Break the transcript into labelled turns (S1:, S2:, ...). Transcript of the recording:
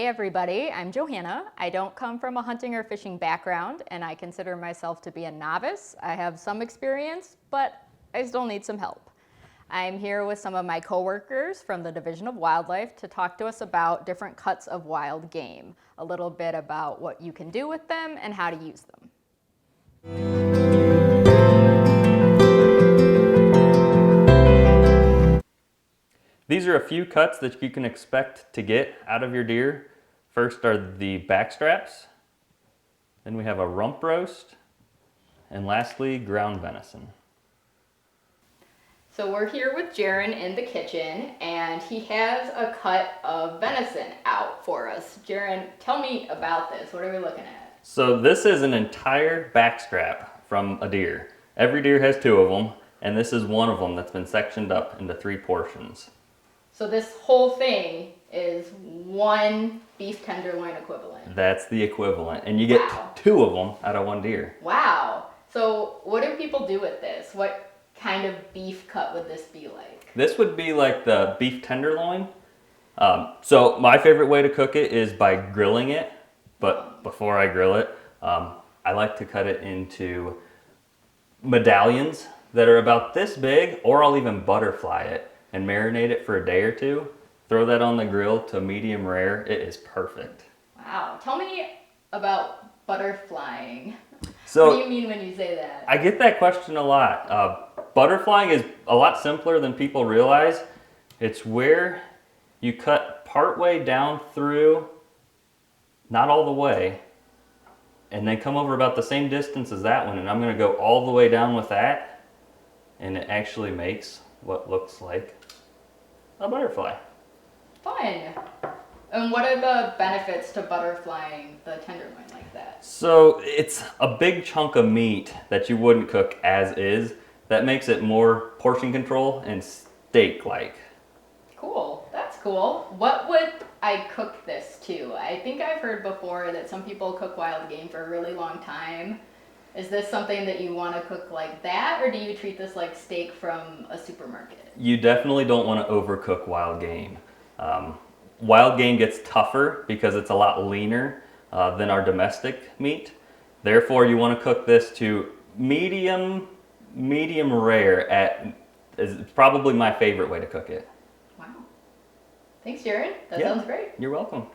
S1: Hey everybody, I'm Johanna. I don't come from a hunting or fishing background, and I consider myself to be a novice. I have some experience, but I still need some help. I'm here with some of my coworkers from the Division of Wildlife to talk to us about different cuts of wild game, a little bit about what you can do with them and how to use them.
S2: These are a few cuts that you can expect to get out of your deer. First are the backstraps, then we have a rump roast, and lastly, ground venison.
S1: So we're here with Jaron in the kitchen, and he has a cut of venison out for us. Jaron, tell me about this. What are we looking at?
S2: So this is an entire backstrap from a deer. Every deer has two of them, and this is one of them that's been sectioned up into 3 portions.
S1: So this whole thing is one beef tenderloin equivalent.
S2: That's the equivalent, and you get
S1: Wow.
S2: 2 of them out of one deer.
S1: Wow. So what do people do with this? What kind of beef cut would this be like?
S2: This would be like the beef tenderloin. So my favorite way to cook it is by grilling it, but before I grill it, I like to cut it into medallions that are about this big, or I'll even butterfly it and marinate it for a day or 2. Throw that on the grill to medium rare. It is perfect.
S1: Wow. Tell me about butterflying.
S2: So,
S1: what do you mean when you say that?
S2: I get that question a lot. Butterflying is a lot simpler than people realize. It's where you cut partway down through, not all the way, and then come over about the same distance as that one, and I'm going to go all the way down with that, and it actually makes what looks like a butterfly.
S1: Fun. And what are the benefits to butterflying the tenderloin like that?
S2: So it's a big chunk of meat that you wouldn't cook as is. That makes it more portion control and steak-like.
S1: Cool. That's cool. What would I cook this to? I think I've heard before that some people cook wild game for a really long time. Is this something that you want to cook like that, or do you treat this like steak from a supermarket?
S2: You definitely don't want to overcook wild game. Wild game gets tougher because it's a lot leaner than our domestic meat. Therefore, you want to cook this to medium rare is probably my favorite way to cook it.
S1: Wow. Thanks, Jaron. That sounds great.
S2: You're welcome.